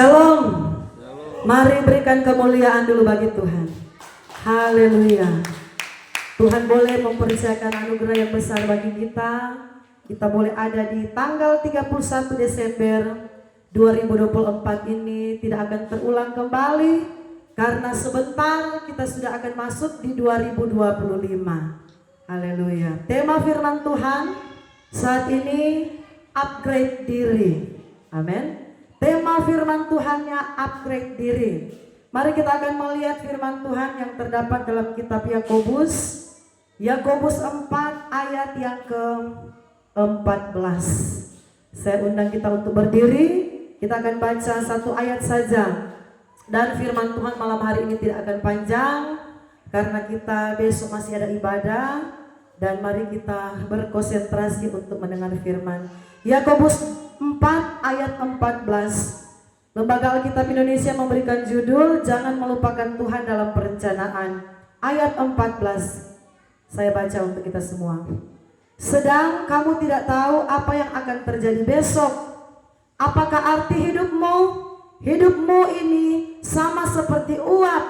Shalom. Mari berikan kemuliaan dulu bagi Tuhan. Haleluya. Tuhan boleh mempercayakan anugerah yang besar bagi kita. Kita boleh ada di tanggal 31 Desember 2024 ini tidak akan terulang kembali, karena sebentar kita sudah akan masuk di 2025. Haleluya. Tema firman Tuhan saat ini, upgrade diri. Amin. Tema firman Tuhannya upgrade diri. Mari kita akan melihat firman Tuhan yang terdapat dalam kitab Yakobus 4 ayat yang ke-14. Saya undang kita untuk berdiri. Kita akan baca satu ayat saja. Dan firman Tuhan malam hari ini tidak akan panjang, karena kita besok masih ada ibadah. Dan mari kita berkonsentrasi untuk mendengar firman. Yakobus 4 ayat 14. Lembaga Alkitab Indonesia memberikan judul Jangan Melupakan Tuhan Dalam Perencanaan. Ayat 14. Saya baca untuk kita semua. Sedang kamu tidak tahu apa yang akan terjadi besok. Apakah arti hidupmu? Hidupmu ini sama seperti uap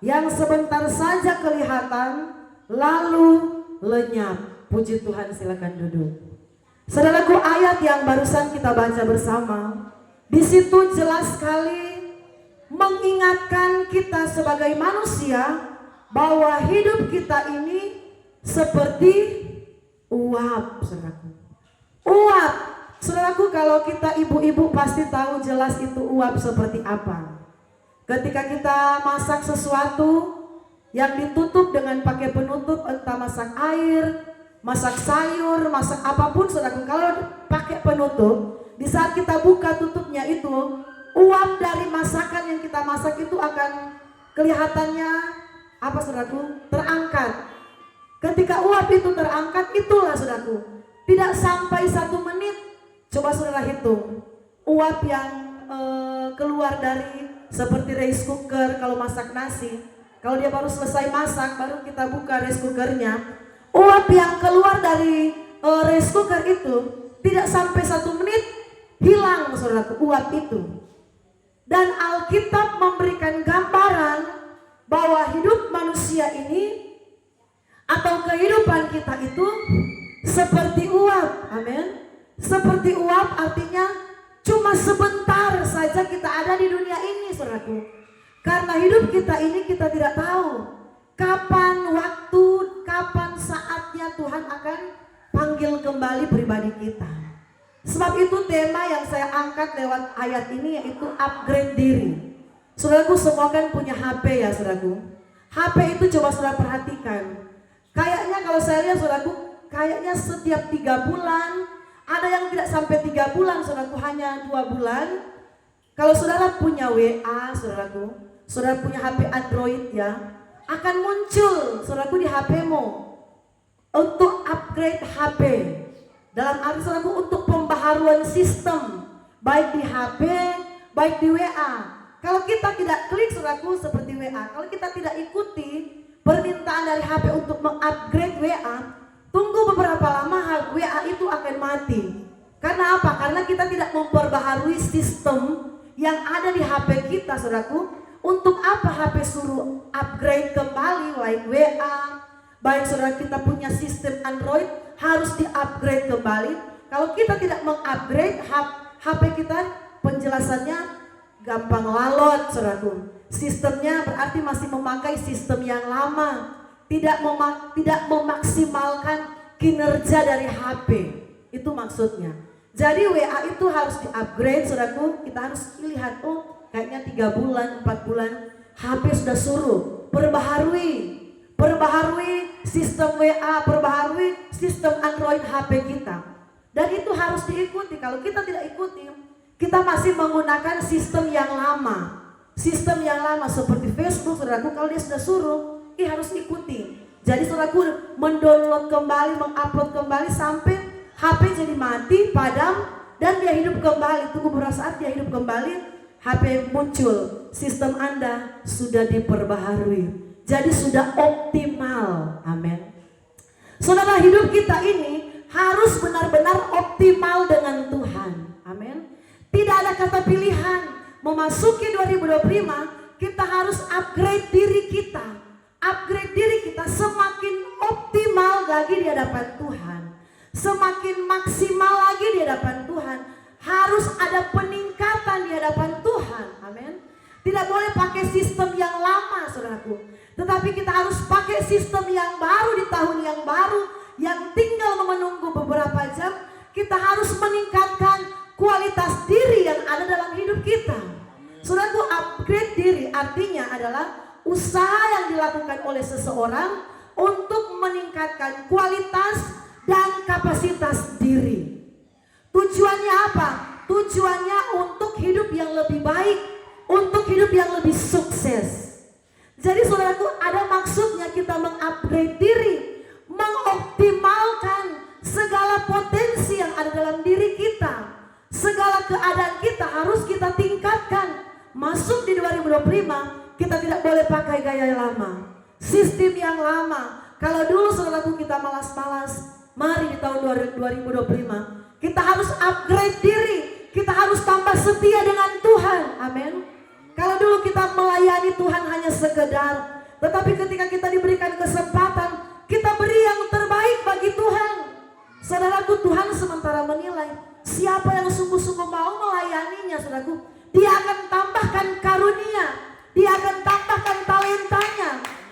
yang sebentar saja kelihatan lalu lenyap. Puji Tuhan, silakan duduk. Saudaraku, ayat yang barusan kita baca bersama, di situ jelas sekali mengingatkan kita sebagai manusia bahwa hidup kita ini seperti uap, saudaraku. Uap, saudaraku, kalau kita ibu-ibu pasti tahu jelas itu uap seperti apa. Ketika kita masak sesuatu yang ditutup dengan pakai penutup, entah masak air, masak sayur, masak apapun, saudaraku, kalau pakai penutup, di saat kita buka tutupnya itu, uap dari masakan yang kita masak itu akan kelihatannya apa, saudaraku? Terangkat. Ketika uap itu terangkat, itulah, saudaraku, tidak sampai 1 menit. Coba saudara hitung, uap yang keluar dari seperti rice cooker kalau masak nasi. Kalau dia baru selesai masak, baru kita buka rice cookernya, uap yang keluar dari rice cooker itu tidak sampai 1 menit hilang, saudaraku, uap itu. Dan Alkitab memberikan gambaran bahwa hidup manusia ini atau kehidupan kita itu seperti uap. Amin. Seperti uap artinya cuma sebentar saja kita ada di dunia ini, saudaraku. Karena hidup kita ini kita tidak tahu kapan waktu, kapan saatnya Tuhan akan panggil kembali pribadi kita. Sebab itu tema yang saya angkat lewat ayat ini yaitu upgrade diri. Saudaraku, semua kan punya HP ya, saudaraku. HP itu coba saudara perhatikan. Kayaknya kalau saya lihat, saudaraku, kayaknya setiap 3 bulan, ada yang tidak sampai 3 bulan, saudaraku, hanya 2 bulan. Kalau saudara punya WA, saudaraku, saudara punya HP Android ya, akan muncul, saudaraku, di HP-mu untuk upgrade HP. Dalam arti, saudaraku, untuk pembaharuan sistem, baik di HP, baik di WA. Kalau kita tidak klik, saudaraku, seperti WA, kalau kita tidak ikuti permintaan dari HP untuk mengupgrade WA, tunggu beberapa lama WA itu akan mati. Karena apa? Karena kita tidak memperbaharui sistem yang ada di HP kita, saudaraku. Untuk apa HP suruh upgrade kembali, baik WA, baik saudara kita punya sistem Android harus di-upgrade kembali. Kalau kita tidak mengupgrade HP kita, penjelasannya gampang lalot, saudaraku. Sistemnya berarti masih memakai sistem yang lama, tidak memaksimalkan kinerja dari HP. Itu maksudnya. Jadi WA itu harus di-upgrade, saudaraku. Kita harus lihat, oh kayaknya 3 bulan, 4 bulan HP sudah suruh perbaharui sistem WA, perbaharui sistem Android HP kita. Dan itu harus diikuti. Kalau kita tidak ikuti, kita masih menggunakan sistem yang lama. Sistem yang lama seperti Facebook, saudaraku, kalau dia sudah suruh, harus ikuti. Jadi saudaraku mendownload kembali, mengupload kembali sampai HP jadi mati, padam, dan dia hidup kembali. Tunggu beberapa saat dia hidup kembali, HP muncul, sistem Anda sudah diperbaharui, jadi sudah optimal. Amin. Saudara, hidup kita ini harus benar-benar optimal dengan Tuhan. Amin. Tidak ada kata pilihan. memasuki 2025, kita harus upgrade diri kita. Upgrade diri kita semakin optimal lagi di hadapan Tuhan. Semakin maksimal lagi di hadapan Tuhan. Harus ada peningkatan di hadapan Tuhan. Amin. Tidak boleh pakai sistem yang lama, saudaraku. Tetapi kita harus pakai sistem yang baru di tahun yang baru, yang tinggal menunggu beberapa jam. Kita harus meningkatkan kualitas diri yang ada dalam hidup kita. Saudaraku, upgrade diri artinya adalah usaha yang dilakukan oleh seseorang untuk meningkatkan kualitas dan kapasitas diri. Tujuannya apa? Tujuannya untuk hidup yang lebih baik, untuk hidup yang lebih sukses. Jadi saudaraku, ada maksudnya kita mengupgrade diri, mengoptimalkan segala potensi yang ada dalam diri kita. Segala keadaan kita harus kita tingkatkan. Masuk di 2025, kita tidak boleh pakai gaya yang lama, sistem yang lama. Kalau dulu saudaraku kita malas-malas, mari di tahun 2025 kita harus upgrade diri. Kita harus tambah setia dengan Tuhan. Amin. Kalau dulu kita melayani Tuhan hanya sekedar, tetapi ketika kita diberikan kesempatan, kita beri yang terbaik bagi Tuhan. Saudaraku, Tuhan sementara menilai siapa yang sungguh-sungguh mau melayaninya, saudaraku, dia akan tambahkan karunia, dia akan tambahkan talentanya.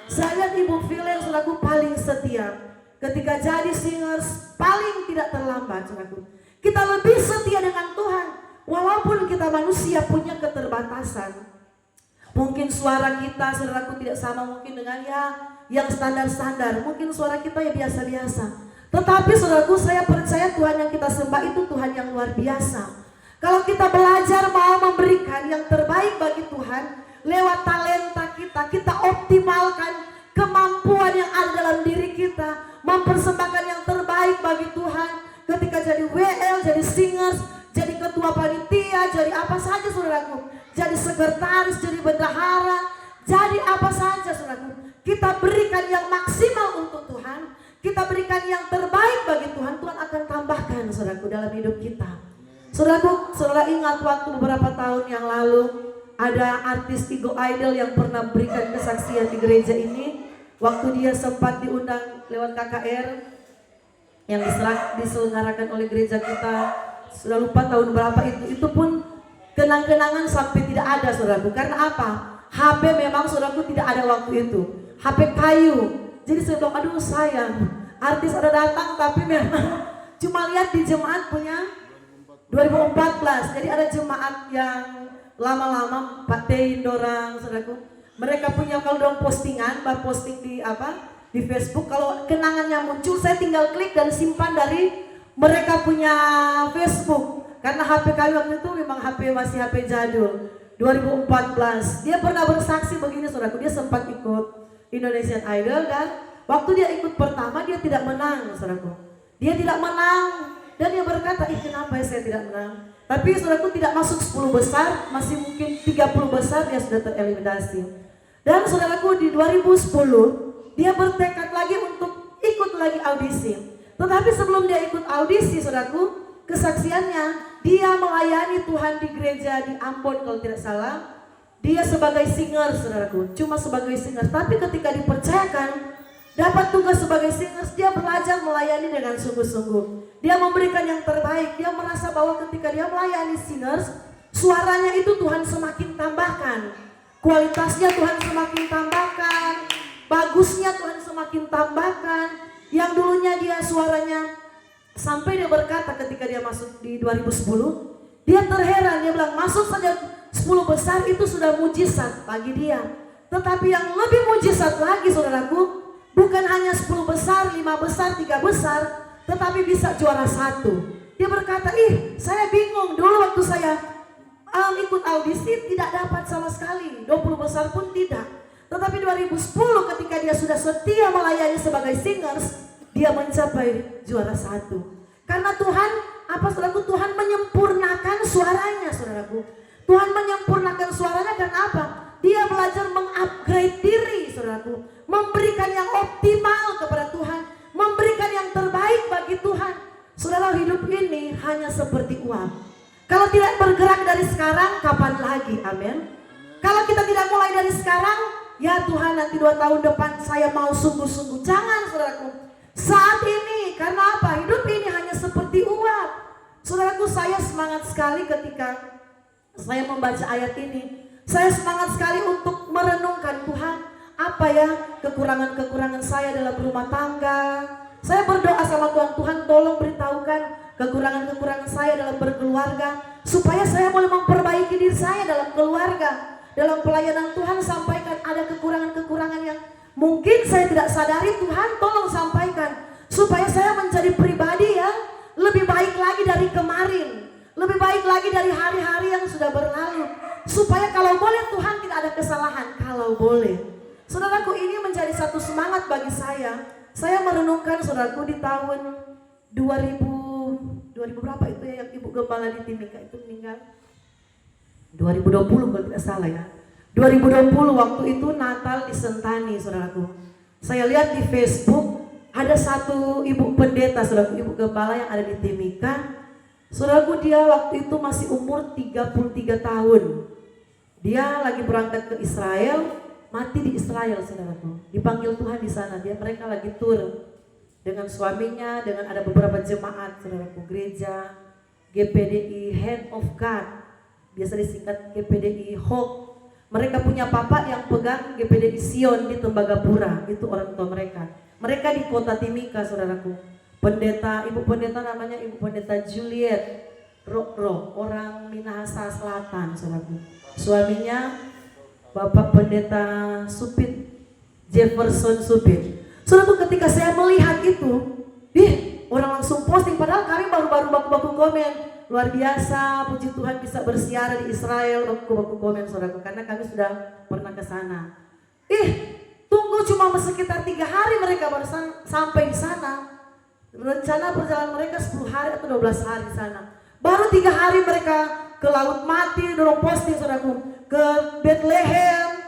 Saya lihat Ibu Vilen, saudaraku, paling setia. Ketika jadi singers, paling tidak terlambat, saudaraku. Kita lebih setia dengan Tuhan, walaupun kita manusia punya keterbatasan. Mungkin suara kita, saudaraku, tidak sama mungkin dengan yang standar-standar. Mungkin suara kita ya biasa-biasa. Tetapi saudaraku, saya percaya Tuhan yang kita sembah itu Tuhan yang luar biasa. Kalau kita belajar mau memberikan yang terbaik bagi Tuhan, lewat talenta kita, kita optimalkan kemampuan yang ada dalam diri kita, mempersembahkan yang terbaik bagi Tuhan. Ketika jadi WL, jadi singers, jadi ketua panitia, jadi apa saja saudaraku, jadi sekretaris, jadi bendahara, jadi apa saja saudaraku, kita berikan yang maksimal untuk Tuhan, kita berikan yang terbaik bagi Tuhan. Tuhan akan tambahkan saudaraku dalam hidup kita. Saudaraku, saudara ingat waktu beberapa tahun yang lalu ada artis Igo Idol yang pernah berikan kesaksian di gereja ini. Waktu dia sempat diundang lewat KKR yang diselenggarakan oleh gereja kita, sudah lupa tahun berapa itu pun kenang-kenangan sampai tidak ada saudaraku. Karena apa? HP memang saudaraku tidak ada waktu itu, HP kayu. Jadi saya bilang, aduh sayang, artis ada datang tapi memang cuma lihat di jemaat punya 2014. Jadi ada jemaat yang lama-lama, Pak Tein dorang, saudaraku. Mereka punya kalau dorang postingan, posting di Facebook. Kalau kenangannya muncul, saya tinggal klik dan simpan dari mereka punya Facebook. Karena HP kami waktu itu memang masih HP jadul. 2014. Dia pernah bersaksi begini saudaraku, dia sempat ikut Indonesian Idol dan waktu dia ikut pertama dia tidak menang saudaraku. Dia tidak menang dan dia berkata, kenapa saya tidak menang? Tapi saudaraku tidak masuk 10 besar, masih mungkin 30 besar dia sudah tereliminasi. Dan saudaraku di 2010 dia bertekad lagi untuk ikut lagi audisi. Tetapi sebelum dia ikut audisi saudaraku, kesaksiannya dia melayani Tuhan di gereja di Ambon kalau tidak salah. Dia sebagai singer saudaraku, cuma sebagai singer. Tapi ketika dipercayakan dapat tugas sebagai singers, dia belajar melayani dengan sungguh-sungguh. Dia memberikan yang terbaik. Dia merasa bahwa ketika dia melayani singers, suaranya itu Tuhan semakin tambahkan, kualitasnya Tuhan semakin tambahkan, bagusnya Tuhan semakin tambahkan. Yang dulunya dia suaranya, sampai dia berkata ketika dia masuk di 2010, dia terheran, dia bilang masuk saja 10 besar itu sudah mujizat bagi dia. Tetapi yang lebih mujizat lagi saudaraku, bukan hanya 10 besar, 5 besar, 3 besar, tetapi bisa juara 1. Dia berkata, saya bingung dulu waktu saya ikut audisi tidak dapat sama sekali, 20 besar pun tidak. Tetapi 2010 ketika dia sudah setia melayani sebagai singers, dia mencapai juara 1. Karena Tuhan, saudaraku, Tuhan menyempurnakan suaranya saudaraku. Tuhan menyempurnakan suaranya karena apa? Dia belajar mengupgrade diri saudaraku, memberikan yang optimal kepada Tuhan, memberikan yang terbaik bagi Tuhan. Saudara, hidup ini hanya seperti uap. Kalau tidak bergerak dari sekarang, kapan lagi? Amin. Kalau kita tidak mulai dari sekarang, ya Tuhan nanti 2 tahun depan saya mau sungguh-sungguh. Jangan saudaraku. Saat ini, karena apa? Hidup ini hanya seperti uap. Saudaraku, saya semangat sekali ketika saya membaca ayat ini. Saya semangat sekali untuk merenungkan Tuhan. Apa ya kekurangan-kekurangan saya dalam rumah tangga. Saya berdoa sama Tuhan, Tuhan tolong beritahukan kekurangan-kekurangan saya dalam berkeluarga, supaya saya boleh memperbaiki diri saya dalam keluarga. Dalam pelayanan Tuhan sampaikan ada kekurangan-kekurangan yang mungkin saya tidak sadari, Tuhan tolong sampaikan. Supaya saya menjadi pribadi yang lebih baik lagi dari kemarin. Lebih baik lagi dari hari-hari yang sudah berlalu. Supaya kalau boleh Tuhan tidak ada kesalahan, kalau boleh. Saudaraku, ini menjadi satu semangat bagi saya. Saya merenungkan saudaraku di tahun 2000 berapa itu ya yang Ibu Gembala di Timika itu meninggal? 2020 kalau tidak salah ya. 2020 waktu itu Natal di Sentani saudaraku. Saya lihat di Facebook ada satu ibu pendeta saudaraku, Ibu Gembala yang ada di Timika. Saudaraku, dia waktu itu masih umur 33 tahun. Dia lagi berangkat ke Israel, mati di Israel saudaraku. Dipanggil Tuhan di sana. Mereka lagi tur dengan suaminya, dengan ada beberapa jemaat saudaraku, gereja GPDI Hand of God, biasa disingkat GPDI HOK. Mereka punya papa yang pegang GPDI Sion di Tembagapura, itu orang tua mereka. Mereka di kota Timika saudaraku. Pendeta, ibu pendeta namanya Ibu Pendeta Juliet Rokro, orang Minahasa Selatan saudaraku. Suaminya Bapak Pendeta Supit, Jefferson Supit. Saudaraku, ketika saya melihat itu, orang langsung posting, padahal kami baru-baru baku-baku komen. Luar biasa, puji Tuhan bisa bersiara di Israel, baku-baku komen saudaraku, karena kami sudah pernah ke sana. Tunggu cuma sekitar 3 hari mereka baru sampai di sana. Rencana perjalanan mereka 10 hari atau 12 hari di sana. Baru 3 hari mereka ke Laut Mati, dorong posting saudaraku, ke Bethlehem.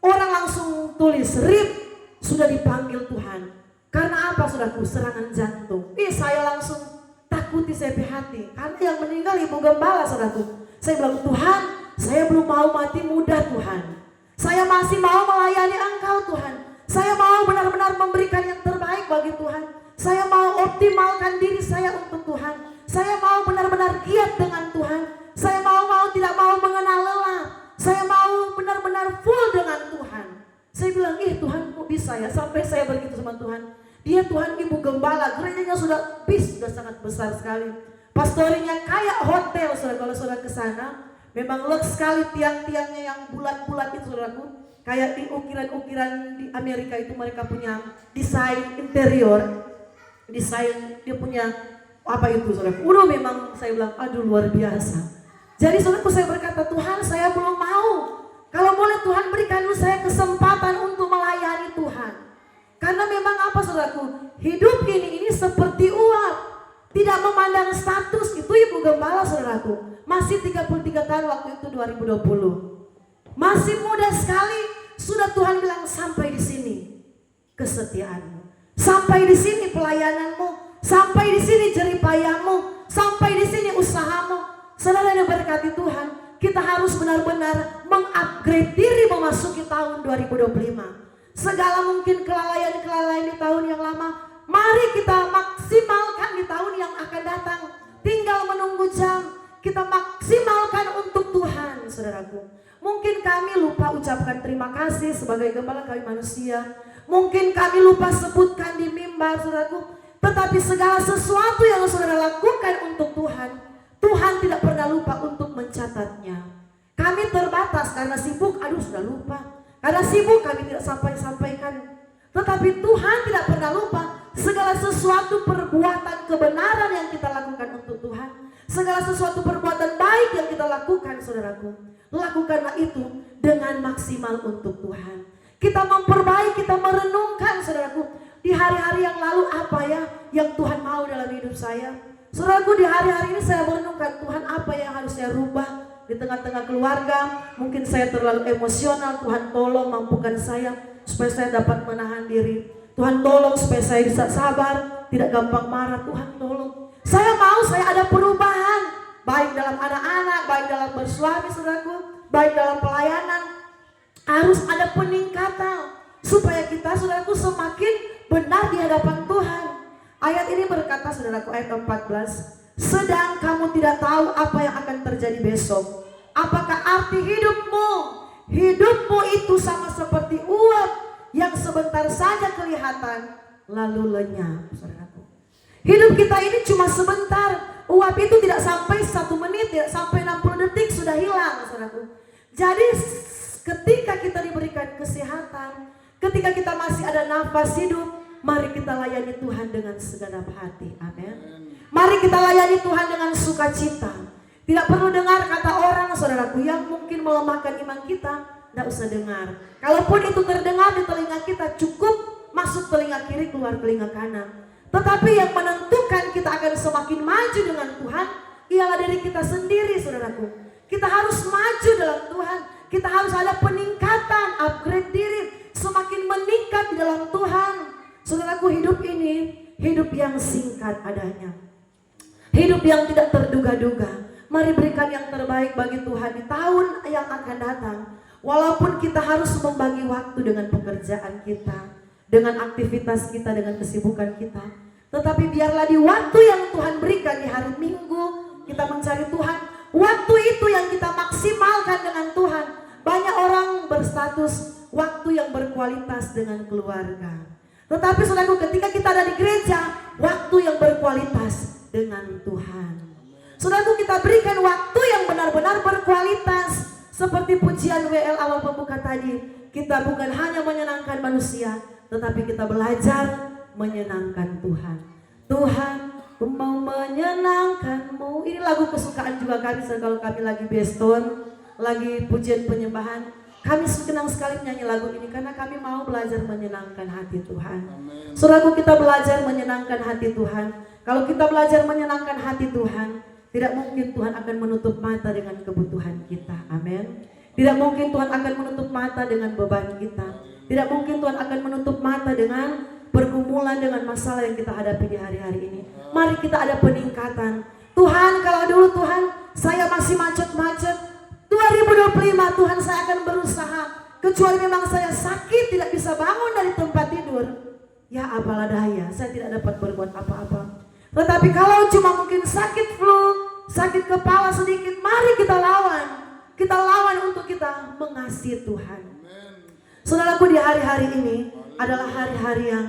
Orang langsung tulis, RIP sudah dipanggil Tuhan. Karena apa saudaraku? Serangan jantung. Saya langsung takuti, saya hati. Karena yang meninggal Ibu Gembala saudaraku. Saya bilang, Tuhan, saya belum mau mati muda Tuhan. Saya masih mau melayani Engkau Tuhan. Saya mau benar-benar memberikan yang terbaik bagi Tuhan. Saya mau optimalkan diri saya untuk Tuhan. Saya mau benar-benar giat dengan Tuhan. Saya mau tidak mau mengenal lelah. Saya mau benar-benar full dengan Tuhan. Saya bilang, Tuhan kok bisa ya? Sampai saya begitu sama Tuhan. Dia Tuhan Ibu Gembala, gerejanya sudah sangat besar sekali. Pastorinya kayak hotel saudara. Kalau saudara ke sana, memang lux sekali tiang-tiangnya yang bulat-bulat itu saudaraku. Kayak di ukiran-ukiran di Amerika itu mereka punya desain interior. Desain dia punya apa itu saudaraku. Memang saya bilang, aduh luar biasa. Jadi saudaraku, saya berkata, Tuhan saya belum mau. Kalau boleh Tuhan berikan saya kesempatan untuk melayani Tuhan. Karena memang apa saudaraku, hidup ini seperti uap, tidak memandang status. Itu Ibu Gembala saudaraku, masih 33 tahun waktu itu 2020. Masih muda sekali, sudah Tuhan bilang sampai di sini kesetiaanmu. Sampai di sini pelayananmu, sampai di sini jeripayahmu, sampai di sini usahamu. Saudara yang berkati Tuhan, kita harus benar-benar mengupgrade diri memasuki tahun 2025. Segala mungkin kelalaian-kelalaian di tahun yang lama, mari kita maksimalkan di tahun yang akan datang. Tinggal menunggu jam, kita maksimalkan untuk Tuhan, saudaraku. Mungkin kami lupa ucapkan terima kasih sebagai gembala kami manusia. Mungkin kami lupa sebutkan di mimbar, saudaraku. Tetapi segala sesuatu yang saudara lakukan untuk Tuhan, Tuhan tidak pernah lupa untuk mencatatnya. Kami terbatas karena sibuk, sudah lupa. Karena sibuk kami tidak sampaikan. Tetapi Tuhan tidak pernah lupa segala sesuatu perbuatan kebenaran yang kita lakukan untuk Tuhan. Segala sesuatu perbuatan baik yang kita lakukan saudaraku. Lakukanlah itu dengan maksimal untuk Tuhan. Kita memperbaiki, kita merenungkan saudaraku. Di hari-hari yang lalu apa ya yang Tuhan mau dalam hidup saya. Saudaraku, di hari-hari ini saya merenungkan Tuhan apa yang harus saya rubah. Di tengah-tengah keluarga, mungkin saya terlalu emosional. Tuhan tolong mampukan saya supaya saya dapat menahan diri. Tuhan tolong supaya saya bisa sabar, tidak gampang marah. Tuhan tolong. Saya mau, saya ada perubahan. baik dalam anak-anak, baik dalam bersuami saudaraku, baik dalam pelayanan. Harus ada peningkatan supaya kita saudaraku semakin benar di hadapan Tuhan. Ayat ini berkata saudaraku, ayat 14, sedang kamu tidak tahu apa yang akan terjadi besok. Apakah arti hidupmu? Hidupmu itu sama seperti uap yang sebentar saja kelihatan lalu lenyap saudaraku. Hidup kita ini cuma sebentar. Uap itu tidak sampai 1 menit, tidak sampai 60 detik sudah hilang saudaraku. Jadi ketika kita diberikan kesehatan, ketika kita masih ada nafas hidup, mari kita layani Tuhan dengan segenap hati. Amin. Mari kita layani Tuhan dengan sukacita. Tidak perlu dengar kata orang saudaraku yang mungkin melemahkan iman kita. Tidak usah dengar. Kalaupun itu terdengar di telinga kita, cukup masuk telinga kiri, keluar telinga kanan. Tetapi yang menentukan kita akan semakin maju dengan Tuhan ialah diri kita sendiri saudaraku. Kita harus maju dalam Tuhan. Kita harus ada peningkatan, upgrade diri, semakin meningkat di dalam Tuhan. Saudaraku, hidup ini hidup yang singkat adanya, hidup yang tidak terduga-duga. Mari berikan yang terbaik bagi Tuhan di tahun yang akan datang. Walaupun kita harus membagi waktu dengan pekerjaan kita, dengan aktivitas kita, dengan kesibukan kita, tetapi biarlah di waktu yang Tuhan berikan di hari Minggu kita mencari Tuhan. Waktu itu yang kita maksimalkan dengan Tuhan. Banyak orang berstatus waktu yang berkualitas dengan keluarga. Tetapi saudaraku, ketika kita ada di gereja, waktu yang berkualitas dengan Tuhan. Saudaraku, kita berikan waktu yang benar-benar berkualitas. Seperti pujian WL awal pembuka tadi, kita bukan hanya menyenangkan manusia, tetapi kita belajar menyenangkan Tuhan. Tuhan, aku mau menyenangkanmu. Ini lagu kesukaan juga kami kalau kami lagi beston, lagi pujian penyembahan. Kami senang sekali menyanyi lagu ini karena kami mau belajar menyenangkan hati Tuhan. Saudaraku, kita belajar menyenangkan hati Tuhan. Kalau kita belajar menyenangkan hati Tuhan, tidak mungkin Tuhan akan menutup mata dengan kebutuhan kita. Amin. Tidak mungkin Tuhan akan menutup mata dengan beban kita. Tidak mungkin Tuhan akan menutup mata dengan pergumulan, dengan masalah yang kita hadapi di hari-hari ini. Mari kita ada peningkatan. Tuhan, kalau dulu Tuhan saya masih macet-macet, 2025 Tuhan saya akan berusaha. Kecuali memang saya sakit, tidak bisa bangun dari tempat tidur, ya apalah daya, saya tidak dapat berbuat apa-apa. Tetapi kalau cuma mungkin sakit flu, sakit kepala sedikit, mari kita lawan. Kita lawan untuk kita mengasihi Tuhan. Saudaraku, di hari-hari ini adalah hari-hari yang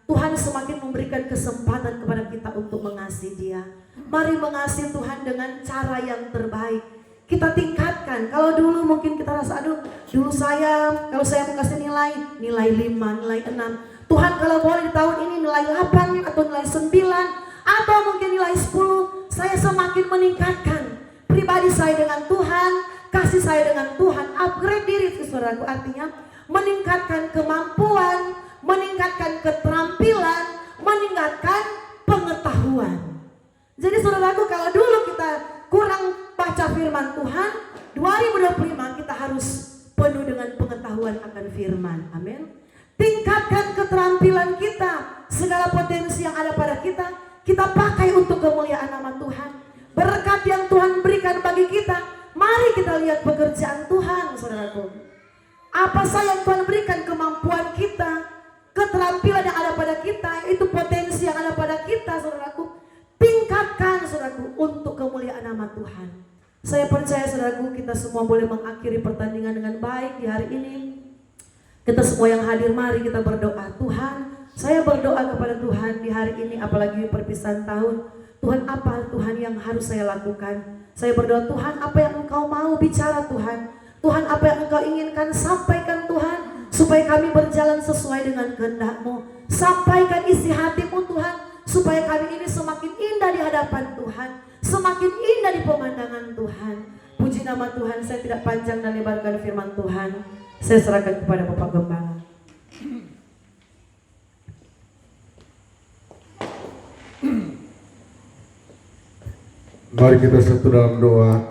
Tuhan semakin memberikan kesempatan kepada kita untuk mengasihi Dia. Mari mengasihi Tuhan dengan cara yang terbaik. Kita tingkatkan. Kalau dulu mungkin kita rasa, aduh dulu kalau saya mau kasih nilai 5, nilai 6. Tuhan kalau boleh di tahun ini nilai 8 atau nilai 9 atau mungkin nilai 10. Saya semakin meningkatkan pribadi saya dengan Tuhan, kasih saya dengan Tuhan, upgrade diri saudaraku. Artinya meningkatkan kemampuan, meningkatkan keterampilan, meningkatkan pengetahuan. Jadi saudaraku, kalau dulu kita kurang baca firman Tuhan, 2025 kita harus penuh dengan pengetahuan akan firman. Amin. Tingkatkan keterampilan kita, segala potensi yang ada pada kita pakai untuk kemuliaan nama Tuhan. Berkat yang Tuhan berikan bagi kita, mari kita lihat pekerjaan Tuhan saudaraku. Apa saja yang Tuhan berikan, kemampuan kita, keterampilan yang ada pada kita, itu potensi yang ada pada kita saudaraku. Tingkatkan saudaraku untuk kemuliaan nama Tuhan. Saya percaya saudaraku, kita semua boleh mengakhiri pertandingan dengan baik di hari ini. Kita semua yang hadir, mari kita berdoa. Tuhan, saya berdoa kepada Tuhan di hari ini, apalagi perpisahan tahun. Tuhan, apa Tuhan yang harus saya lakukan? Saya berdoa, Tuhan, apa yang Engkau mau bicara Tuhan? Tuhan, apa yang Engkau inginkan sampaikan Tuhan, supaya kami berjalan sesuai dengan kehendak-Mu. Sampaikan isi hati-Mu Tuhan, supaya kami ini semakin indah di hadapan Tuhan, semakin indah di pemandangan Tuhan. Puji nama Tuhan. Saya tidak panjang dan lebarkan firman Tuhan. Saya serahkan kepada Bapak Gembala. Mari kita satu dalam doa.